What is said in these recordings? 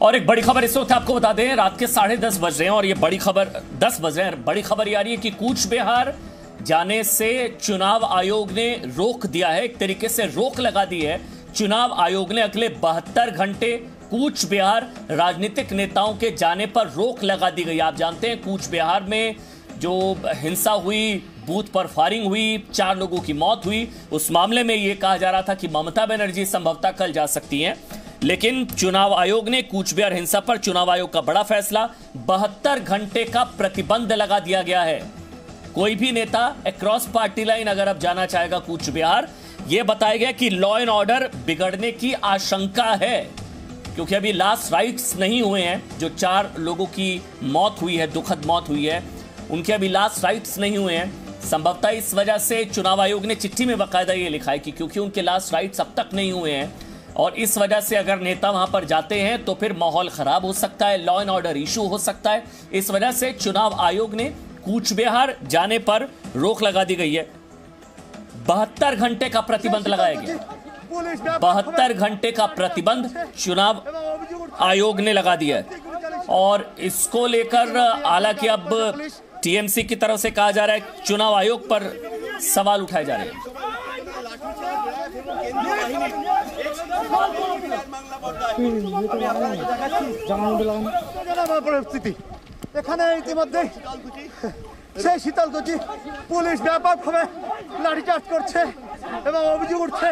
और एक बड़ी खबर इस वक्त आपको बता दें, रात के 10:30 बज रहे हैं और ये बड़ी खबर 10 बज रहे हैं। बड़ी खबर ये आ रही है कि कूच बिहार जाने से चुनाव आयोग ने रोक दिया है, एक तरीके से रोक लगा दी है। चुनाव आयोग ने अगले 72 घंटे कूच बिहार राजनीतिक नेताओं के जाने पर रोक लगा दी गई। आप जानते हैं कूच बिहार में जो हिंसा हुई, बूथ पर फायरिंग हुई, 4 लोगों की मौत हुई, उस मामले में यह कहा जा रहा था कि ममता बनर्जी संभवतः कल जा सकती हैं, लेकिन चुनाव आयोग ने कूच बिहार हिंसा पर चुनाव आयोग का बड़ा फैसला, 72 घंटे का प्रतिबंध लगा दिया गया है। कोई भी नेता अक्रॉस पार्टी लाइन अगर अब जाना चाहेगा कूच बिहार, यह बताया गया कि लॉ एंड ऑर्डर बिगड़ने की आशंका है, क्योंकि अभी लास्ट राइट्स नहीं हुए हैं। जो 4 लोगों की मौत हुई है, दुखद मौत हुई है, उनके अभी लास्ट राइट्स नहीं हुए हैं। संभवतः इस वजह से चुनाव आयोग ने चिट्ठी में बाकायदा ये लिखा है कि क्योंकि उनके लास्ट राइट्स अब तक नहीं हुए हैं और इस वजह से अगर नेता वहां पर जाते हैं तो फिर माहौल खराब हो सकता है, लॉ एंड ऑर्डर इशू हो सकता है। इस वजह से चुनाव आयोग ने कूच बिहार जाने पर रोक लगा दी गई है। 72 घंटे का प्रतिबंध लगाया गया। 72 घंटे का प्रतिबंध चुनाव आयोग ने लगा दिया है और इसको लेकर हालांकि अब टीएमसी की तरफ से कहा जा रहा है, चुनाव आयोग पर सवाल उठाए जा रहे हैं। পরিস্থিতি এখানে ইতিমধ্যে সেই শীতলকুচি পুলিশ ব্যাপকভাবে লাঠিচার্জ করছে এবং অভিযোগ উঠছে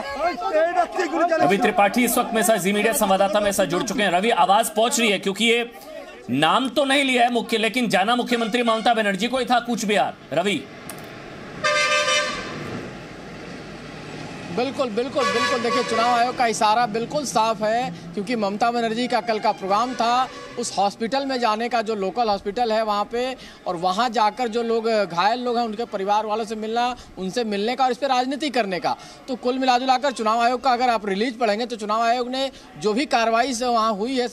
এই ব্যক্তিগুলি। रवि त्रिपाठी इस वक्त मेरे साथ जी मीडिया संवाददाता मेरे साथ जुड़ चुके हैं। रवि, आवाज पहुंच रही है? क्योंकि ये नाम तो नहीं लिया है मुख्य, लेकिन जाना मुख्यमंत्री ममता बनर्जी को ही था कूच बिहार। रवि, बिल्कुल बिल्कुल बिल्कुल देखिए, चुनाव आयोग का इशारा बिल्कुल साफ है, क्योंकि ममता बनर्जी का कल का प्रोग्राम था उस हॉस्पिटल में जाने का, जो लोकल हॉस्पिटल है वहाँ पे, और वहाँ जाकर जो लोग घायल लोग हैं उनके परिवार वालों से मिलना, उनसे मिलने का और इस पर राजनीति करने का। तो कुल मिलाजुलाकर चुनाव आयोग का अगर आप रिलीज पढ़ेंगे तो चुनाव आयोग ने जो भी कार्रवाई से वहाँ हुई है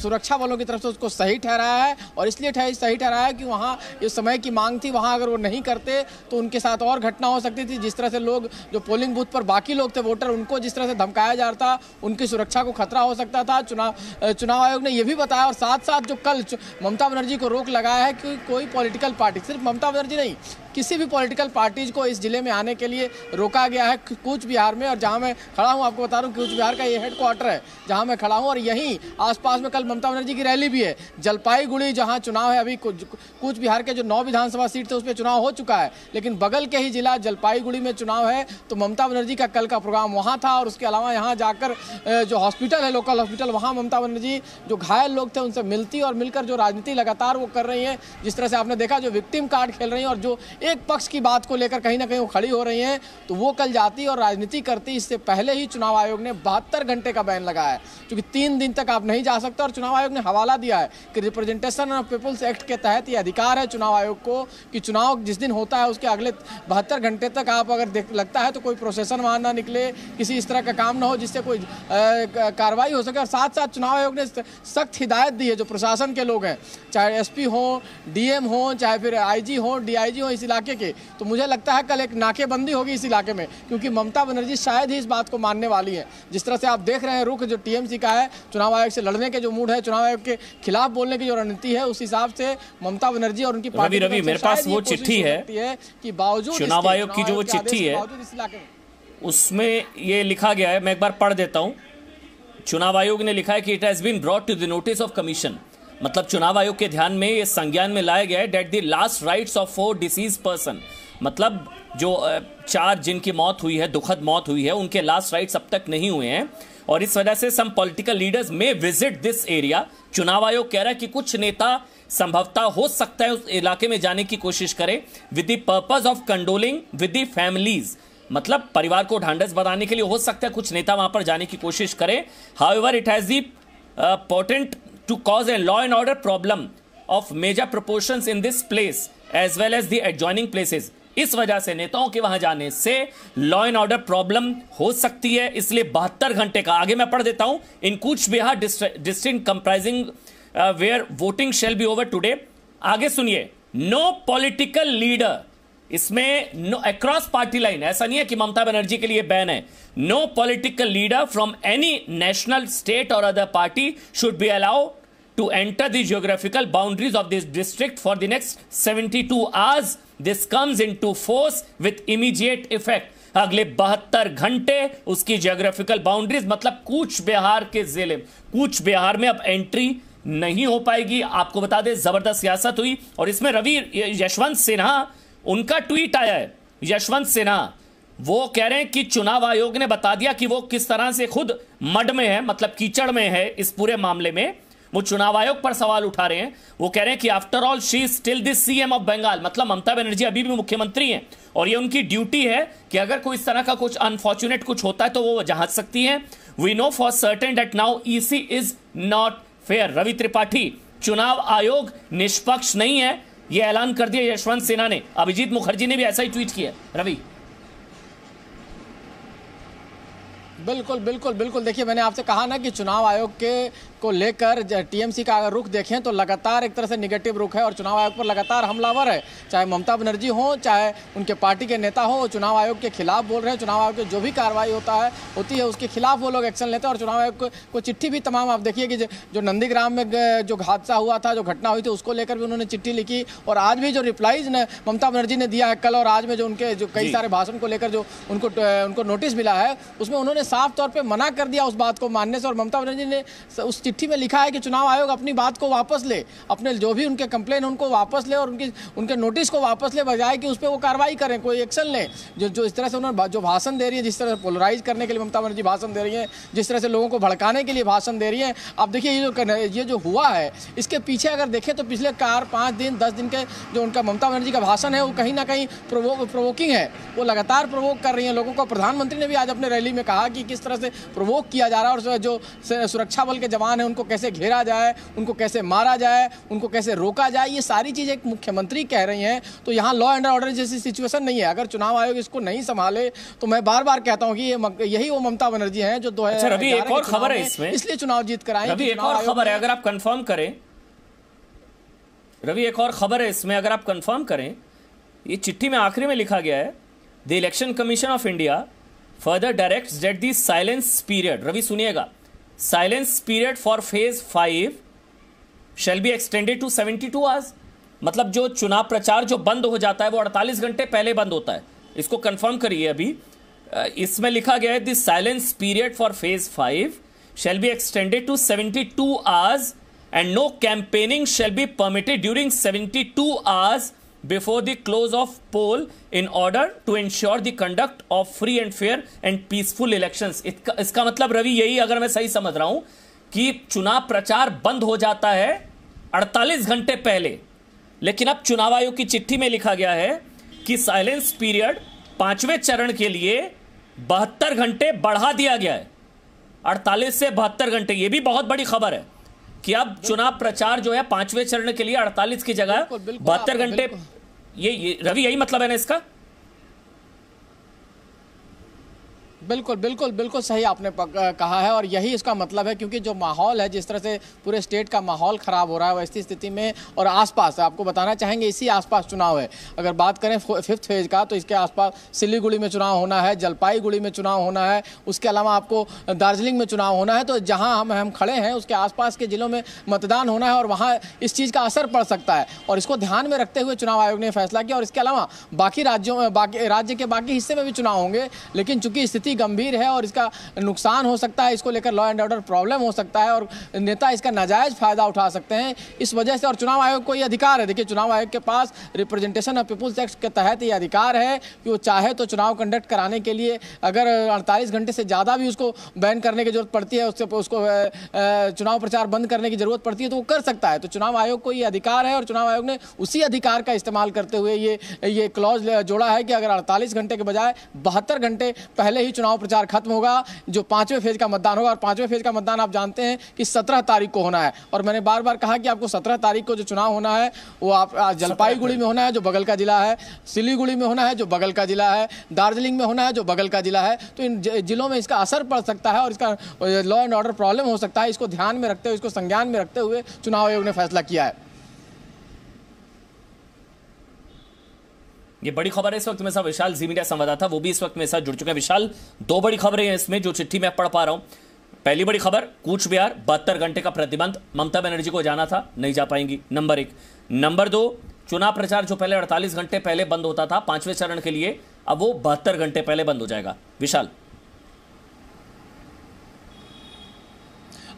सुरक्षा बलों की तरफ से उसको सही ठहराया है, और इसलिए सही ठहराया है कि वहाँ इस समय की मांग थी, वहाँ अगर वो नहीं करते तो उनके साथ और घटना हो सकती थी। जिस तरह से लोग जो पोलिंग बूथ पर बाकी लोग थे वोटर, उनको जिस तरह से धमकाया जा रहा था, उनकी सुरक्षा को खतरा हो सकता था। चुनाव आयोग ने यह भी बताया, और साथ साथ जो कल ममता बनर्जी को रोक लगाया है कि कोई पॉलिटिकल पार्टी, सिर्फ ममता बनर्जी नहीं, किसी भी पॉलिटिकल पार्टीज को इस जिले में आने के लिए रोका गया है कूच बिहार में। और जहां मैं खड़ा हूं, आपको बता रहा हूं, कूच बिहार का ये हेडक्वार्टर है जहां मैं खड़ा हूं, और यहीं आसपास में कल ममता बनर्जी की रैली भी है। जलपाईगुड़ी जहां चुनाव है, अभी कूच बिहार के जो 9 विधानसभा सीट थे उस पर चुनाव हो चुका है, लेकिन बगल के ही जिला जलपाईगुड़ी में चुनाव है। तो ममता बनर्जी का कल का प्रोग्राम वहाँ था, और उसके अलावा यहाँ जाकर जो हॉस्पिटल है, लोकल हॉस्पिटल, वहाँ ममता बनर्जी जो घायल लोग थे उनसे मिलती और मिलकर जो राजनीति लगातार वो कर रही है। जिस तरह से आपने देखा, जो विक्टिम कार्ड खेल रही हैं और जो एक पक्ष की बात को लेकर कहीं ना कहीं वो खड़ी हो रही हैं, तो वो कल जाती और राजनीति करती। इससे पहले ही चुनाव आयोग ने 72 घंटे का बैन लगाया है, क्योंकि 3 दिन तक आप नहीं जा सकते। और चुनाव आयोग ने हवाला दिया है कि रिप्रेजेंटेशन ऑफ पीपुल्स एक्ट के तहत ये अधिकार है चुनाव आयोग को कि चुनाव जिस दिन होता है उसके अगले 72 घंटे तक आप अगर लगता है तो कोई प्रोसेसन वहाँ ना निकले, किसी इस तरह का काम ना हो जिससे कोई कार्रवाई हो सके। और साथ साथ चुनाव आयोग ने सख्त हिदायत दी है जो प्रशासन के लोग हैं, चाहे एसपी हो, डीएम हो, चाहे फिर आईजी हो, डीआईजी हो इस इलाके के, तो मुझे लगता है कल एक नाकेबंदी होगी इस इलाके में, क्योंकि ममता बनर्जी शायद ही इस बात को मानने वाली है। जिस तरह से आप देख रहे हैं रुख जो टीएमसी का है, चुनाव आयोग से लड़ने के जो मूड है, चुनाव आयोग के खिलाफ बोलने की जो रणनीति है, उस हिसाब से ममता बनर्जी और उनकी पार्टी रवि मेरे पास वो चिट्ठी है कि बावजूद चुनाव आयोग की जो वो चिट्ठी है उसमें ये लिखा गया है, मैं एक बार पढ़ देता हूं। चुनाव आयोग ने लिखा है कि it has been brought to the notice of commission, मतलब चुनाव आयोग के ध्यान में ये संज्ञान में लाया गया है that the last rites of 4 disease person, मतलब जो 4 जिनकी मौत हुई है, दुखद मौत हुई है, उनके लास्ट राइट्स अब तक नहीं हुए हैं, और इस वजह से सम पॉलिटिकल लीडर्स में विजिट दिस एरिया। चुनाव आयोग कह रहा है कि कुछ नेता संभवतः हो सकता है उस इलाके में जाने की कोशिश करें with the purpose of condoling with the families, मतलब परिवार को ढांढस बनाने के लिए हो सकता है कुछ नेता वहां पर जाने की कोशिश करें। However it has the potent to cause a law and order problem of major proportions in this place as well as the adjoining places. इस वजह से नेताओं के वहां जाने से लॉ एंड ऑर्डर प्रॉब्लम हो सकती है, इसलिए 72 घंटे का, आगे मैं पढ़ देता हूं, in Cooch Behar district comprising where voting shall be over today. आगे सुनिए, नो पॉलिटिकल लीडर इसमें नो अक्रॉस पार्टी लाइन, ऐसा नहीं है कि ममता बनर्जी के लिए बैन है। No political leader from any national, state और other party should be allowed to enter the geographical boundaries of this district for the next 72 hours. This comes into force with immediate effect. अगले 72 घंटे उसकी geographical boundaries, मतलब कूच बिहार के जिले, कूच बिहार में अब entry नहीं हो पाएगी। आपको बता दें जबरदस्त सियासत हुई और इसमें रवि यशवंत सिन्हा, उनका ट्वीट आया है। यशवंत सिन्हा वो कह रहे हैं कि चुनाव आयोग ने बता दिया कि वो किस तरह से खुद मड में है, मतलब कीचड़ में है इस पूरे मामले में। वो चुनाव आयोग पर सवाल उठा रहे हैं। वो कह रहे हैं कि after all she is still the CM of Bengal, मतलब ममता बनर्जी अभी भी मुख्यमंत्री हैं और ये उनकी ड्यूटी है कि अगर कोई इस तरह का कुछ अनफॉर्चुनेट कुछ होता है तो वो जांच सकती हैं। We know for certain that now EC is not fair. Ravi Tripathi, चुनाव आयोग निष्पक्ष नहीं है, यह ऐलान कर दिया यशवंत सिन्हा ने। अभिजीत मुखर्जी ने भी ऐसा ही ट्वीट किया। रवि, बिल्कुल बिल्कुल बिल्कुल, देखिए मैंने आपसे कहा ना कि चुनाव आयोग के को लेकर टीएमसी का अगर रुख देखें तो लगातार एक तरह से निगेटिव रुख है और चुनाव आयोग पर लगातार हमलावर है। चाहे ममता बनर्जी हो, चाहे उनके पार्टी के नेता हो, चुनाव आयोग के खिलाफ बोल रहे हैं। चुनाव आयोग की जो भी कार्रवाई होती है उसके खिलाफ वो लोग एक्शन लेते हैं। और चुनाव आयोग को चिट्ठी भी तमाम, आप देखिए कि जो नंदीग्राम में जो हादसा हुआ था, जो घटना हुई थी, उसको लेकर भी उन्होंने चिट्ठी लिखी। और आज भी जो रिप्लाईज ममता बनर्जी ने दिया है कल और आज में, जो उनके जो कई सारे भाषण को लेकर जो उनको नोटिस मिला है, उसमें उन्होंने साफ तौर पे मना कर दिया उस बात को मानने से। और ममता बनर्जी ने उस चिट्ठी में लिखा है कि चुनाव आयोग अपनी बात को वापस ले, अपने जो भी उनके कंप्लेन उनको वापस ले और उनके नोटिस को वापस ले, बजाय कि उस पर वो कार्रवाई करें, कोई एक्शन ले। जो इस तरह से उन्होंने जो भाषण दे रही है, जिस तरह से पोलराइज करने के लिए ममता बनर्जी भाषण दे रही है, जिस तरह से लोगों को भड़काने के लिए भाषण दे रही है। अब देखिए ये जो हुआ है, इसके पीछे अगर देखें तो पिछले 4-5 दिन 10 दिन के जो उनका ममता बनर्जी का भाषण है, वो कहीं ना कहीं प्रोवोकिंग है। वो लगातार प्रोवोक कर रही है लोगों को। प्रधानमंत्री ने भी आज अपने रैली में कहा कि किस तरह से प्रोवोक किया जा रहा है और जो सुरक्षा बल के जवान हैं उनको कैसे घेरा जाए, उनको कैसे मारा जाए, उनको कैसे रोका जाए। ये सारी चीज़ें एक मुख्यमंत्री कह रही हैं। तो यहाँ लॉ एंड ऑर्डर जैसी सिचुएशन नहीं है। अगर चुनाव आयोग इसको नहीं संभाले तो मैं बार बार कहता हूँ कि यही वो ममता बनर्जी हैं जो 2011 रवि, एक और खबर है इसमें, इसलिए चुनाव जीत कर आए। रवि, एक और खबर है, अगर आप कंफर्म करें, रवि एक और खबर है इसमें, अगर आप कंफर्म करें, ये चिट्ठी में आखिरी में लिखा गया है, the Election Commission of India further directs that the silence period, Ravi सुनिएगा, silence period for phase 5 shall be extended to 72 hours. मतलब जो चुनाव प्रचार जो बंद हो जाता है वो 48 घंटे पहले बंद होता है। इसको कंफर्म करिए। अभी इसमें लिखा गया है the silence period for phase 5 shall be extended to 72 hours and no campaigning shall be permitted during 72 hours before the close of poll in order to ensure the conduct of free and fair and peaceful elections। इसका मतलब रवि यही, अगर मैं सही समझ रहा हूं, कि चुनाव प्रचार बंद हो जाता है 48 घंटे पहले। लेकिन अब चुनाव आयोग की चिट्ठी में लिखा गया है कि साइलेंस पीरियड 5वें चरण के लिए 72 घंटे बढ़ा दिया गया है, 48 से 72 घंटे। यह भी बहुत बड़ी खबर है कि अब चुनाव प्रचार जो है 5वें चरण के लिए 48 की जगह 72 घंटे। ये रवि यही मतलब है ना इसका? बिल्कुल बिल्कुल बिल्कुल सही आपने कहा है और यही इसका मतलब है। क्योंकि जो माहौल है, जिस तरह से पूरे स्टेट का माहौल ख़राब हो रहा है, वैसी स्थिति में और आसपास आपको बताना चाहेंगे इसी आसपास चुनाव है। अगर बात करें 5th फेज का तो इसके आसपास सिलीगुड़ी में चुनाव होना है, जलपाईगुड़ी में चुनाव होना है, उसके अलावा आपको दार्जिलिंग में चुनाव होना है। तो जहाँ हम खड़े हैं उसके आसपास के जिलों में मतदान होना है और वहाँ इस चीज़ का असर पड़ सकता है। और इसको ध्यान में रखते हुए चुनाव आयोग ने फैसला किया। और इसके अलावा बाकी राज्यों में, राज्य के बाकी हिस्से में भी चुनाव होंगे, लेकिन चूंकि स्थिति गंभीर है और इसका नुकसान हो सकता है, इसको लेकर लॉ एंड ऑर्डर प्रॉब्लम हो सकता है और नेता इसका नाजायज फायदा उठा सकते हैं, इस वजह से। और चुनाव आयोग को ये अधिकार है, देखिए चुनाव आयोग के पास रिप्रेजेंटेशन ऑफ पीपुल्स एक्ट के तहत ये अधिकार है कि वो चाहे तो चुनाव कंडक्ट कराने के लिए अगर 48 घंटे से ज़्यादा भी उसको बैन करने की जरूरत पड़ती है, उसको चुनाव प्रचार बंद करने की जरूरत पड़ती है तो वो कर सकता है। तो चुनाव आयोग को ये अधिकार है और चुनाव आयोग ने उसी अधिकार का इस्तेमाल करते हुए ये क्लॉज जोड़ा है कि अगर 48 घंटे के बजाय 72 घंटे पहले ही चुनाव प्रचार खत्म होगा, जो 5वें फेज का मतदान होगा। और 5वें फेज का मतदान आप जानते हैं कि 17 तारीख को होना है। और मैंने बार बार कहा कि आपको 17 तारीख को जो चुनाव होना है वो आप जलपाईगुड़ी में होना है जो बगल का जिला है, सिलीगुड़ी में होना है जो बगल का जिला है, दार्जिलिंग में होना है जो बगल का जिला है। तो इन जिलों में इसका असर पड़ सकता है और इसका लॉ एंड ऑर्डर प्रॉब्लम हो सकता है। इसको ध्यान में रखते हुए, इसको संज्ञान में रखते हुए चुनाव आयोग ने फैसला किया है। ये बड़ी खबर है इस वक्त मेरे साथ विशाल, जी मीडिया संवाददाता, वो भी इस वक्त मेरे साथ जुड़ चुके हैं। विशाल, दो बड़ी खबरें हैं इसमें जो चिट्ठी में पढ़ पा रहा हूं। पहली बड़ी खबर, कूच बिहार 72 घंटे का प्रतिबंध, ममता बनर्जी को जाना था, नहीं जा पाएंगी, नंबर 1। नंबर 2, चुनाव प्रचार जो पहले 48 घंटे पहले बंद होता था 5वें चरण के लिए, अब वो 72 घंटे पहले बंद हो जाएगा। विशाल।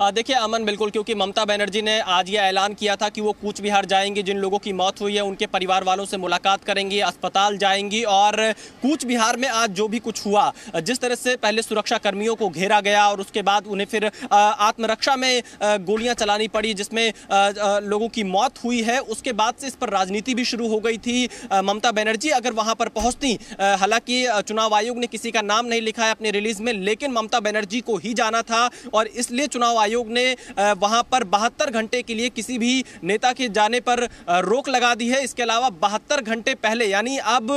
देखिए अमन, बिल्कुल, क्योंकि ममता बनर्जी ने आज ये ऐलान किया था कि वो कूच बिहार जाएंगी, जिन लोगों की मौत हुई है उनके परिवार वालों से मुलाकात करेंगी, अस्पताल जाएंगी। और कूच बिहार में आज जो भी कुछ हुआ, जिस तरह से पहले सुरक्षा कर्मियों को घेरा गया और उसके बाद उन्हें फिर आत्मरक्षा में गोलियां चलानी पड़ी, जिसमें लोगों की मौत हुई है, उसके बाद से इस पर राजनीति भी शुरू हो गई थी। ममता बनर्जी अगर वहां पर पहुंचती, हालांकि चुनाव आयोग ने किसी का नाम नहीं लिखा है अपने रिलीज में, लेकिन ममता बनर्जी को ही जाना था और इसलिए चुनाव आयोग ने वहां पर 72 घंटे के लिए किसी भी नेता के जाने पर रोक लगा दी है। इसके अलावा 72 घंटे पहले, यानी अब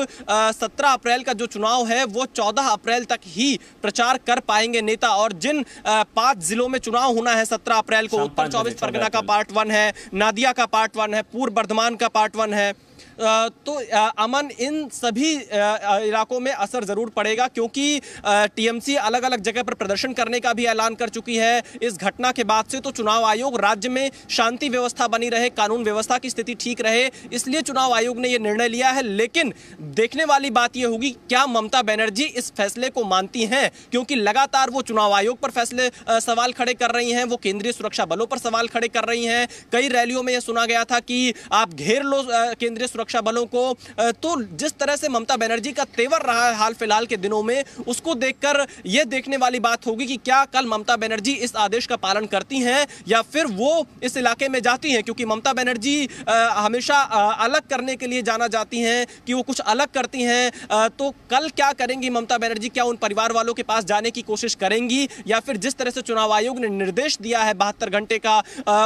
17 अप्रैल का जो चुनाव है वो 14 अप्रैल तक ही प्रचार कर पाएंगे नेता। और जिन 5 जिलों में चुनाव होना है 17 अप्रैल को, उत्तर 24 परगना का पार्ट 1 है, नादिया का पार्ट 1 है, पूर्व बर्धमान का पार्ट 1 है, तो अमन इन सभी इलाकों में असर जरूर पड़ेगा, क्योंकि टीएमसी अलग अलग जगह पर प्रदर्शन करने का भी ऐलान कर चुकी है। इस घटना के बाद से तो चुनाव आयोग राज्य में शांति व्यवस्था बनी रहे, कानून व्यवस्था की स्थिति ठीक रहे, इसलिए चुनाव आयोग ने यह निर्णय लिया है। लेकिन देखने वाली बात यह होगी क्या ममता बनर्जी इस फैसले को मानती हैं, क्योंकि लगातार वो चुनाव आयोग पर सवाल खड़े कर रही हैं, वो केंद्रीय सुरक्षा बलों पर सवाल खड़े कर रही हैं। कई रैलियों में यह सुना गया था कि आप घेर लो केंद्रीय सुरक्षा बलों को। तो जिस तरह से ममता बनर्जी का तेवर रहा है हाल फिलहाल के दिनों में, उसको देखकर यह देखने वाली बात होगी कि क्या कल ममता बनर्जी इस आदेश का पालन करती हैं या फिर वो इस इलाके में जाती हैं, क्योंकि ममता बनर्जी हमेशा अलग करने के लिए जाना जाती हैं कि वो कुछ अलग करती हैं। तो कल क्या करेंगी ममता बनर्जी? क्या उन परिवार वालों के पास जाने की कोशिश करेंगी या फिर जिस तरह से चुनाव आयोग ने निर्देश दिया है 72 घंटे का,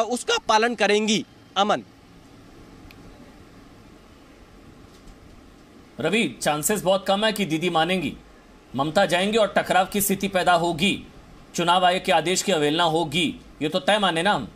उसका पालन करेंगी? अमन। रवि, चांसेस बहुत कम है कि दीदी मानेंगी। ममता जाएंगी और टकराव की स्थिति पैदा होगी, चुनाव आयोग के आदेश की अवहेलना होगी, ये तो तय माने ना हम।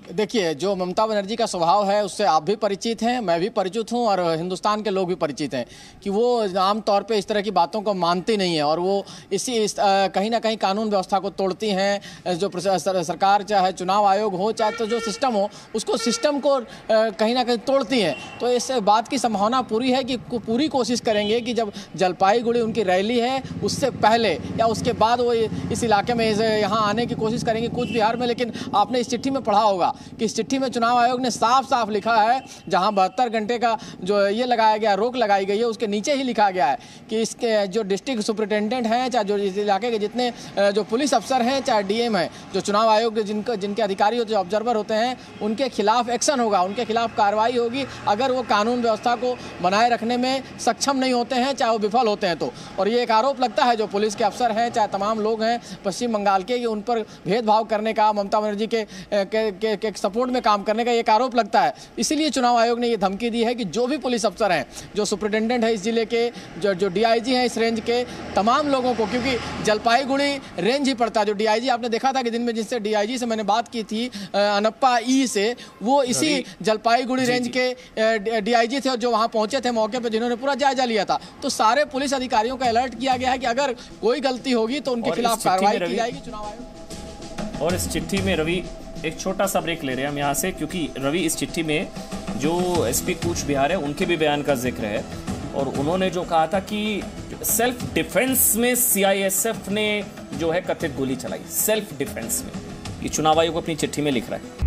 देखिए, जो ममता बनर्जी का स्वभाव है उससे आप भी परिचित हैं, मैं भी परिचित हूं और हिंदुस्तान के लोग भी परिचित हैं कि वो आम तौर पे इस तरह की बातों को मानती नहीं है और वो कहीं ना कहीं कानून व्यवस्था को तोड़ती हैं। जो सरकार चाहे चुनाव आयोग हो चाहे तो जो सिस्टम हो, उसको सिस्टम को कहीं ना कहीं तोड़ती हैं। तो इस बात की संभावना पूरी है कि पूरी कोशिश करेंगे कि जब जलपाईगुड़ी उनकी रैली है उससे पहले या उसके बाद वो इस इलाके में यहाँ आने की कोशिश करेंगे कूच बिहार में। लेकिन आपने इस चिट्ठी में पढ़ा होगा कि इस चिट्ठी में चुनाव आयोग ने साफ साफ लिखा है, जहां 72 घंटे का जो ये लगाया गया, रोक लगाई गई है, उसके नीचे ही लिखा गया है कि इसके जो डिस्ट्रिक्ट सुपरिटेंडेंट हैं, चाहे जो इस इलाके के जितने जो पुलिस अफसर हैं, चाहे डीएम हैं, जो चुनाव आयोग के जिनके अधिकारी होते हैं, ऑब्जर्वर होते हैं, उनके खिलाफ एक्शन होगा, उनके खिलाफ कार्रवाई होगी अगर वो कानून व्यवस्था को बनाए रखने में सक्षम नहीं होते हैं, चाहे वो विफल होते हैं तो। और ये एक आरोप लगता है जो पुलिस के अफसर हैं, चाहे तमाम लोग हैं पश्चिम बंगाल के, ये उन पर भेदभाव करने का, ममता बनर्जी के सपोर्ट में काम करने का एक आरोप लगता है। इसीलिए चुनाव आयोग ने ये धमकी दी है कि जो भी पुलिस अफसर हैं, जो सुपरिटेंडेंट है इस जिले के, जो डीआईजी हैं इस रेंज के, तमाम लोगों को, क्योंकि जलपाईगुड़ी रेंज ही पड़ता है, जो डीआईजी आपने देखा था कि दिन में जिससे डीआईजी से मैंने बात की थी अनप्पा ई से, वो इसी जलपाईगुड़ी रेंज के डीआईजी थे और जो वहाँ पहुंचे थे मौके पर, जिन्होंने पूरा जायजा लिया था। तो सारे पुलिस अधिकारियों का अलर्ट किया गया है कि अगर कोई गलती होगी तो उनके खिलाफ कार्रवाई की जाएगी चुनाव आयोग। और इस चिट्ठी में रवि, एक छोटा सा ब्रेक ले रहे हैं हम यहाँ से, क्योंकि रवि इस चिट्ठी में जो एसपी कूच बिहार है उनके भी बयान का जिक्र है और उन्होंने जो कहा था कि सेल्फ डिफेंस में सीआईएसएफ ने जो है कथित गोली चलाई, सेल्फ डिफेंस में, ये चुनाव आयोग अपनी चिट्ठी में लिख रहा है।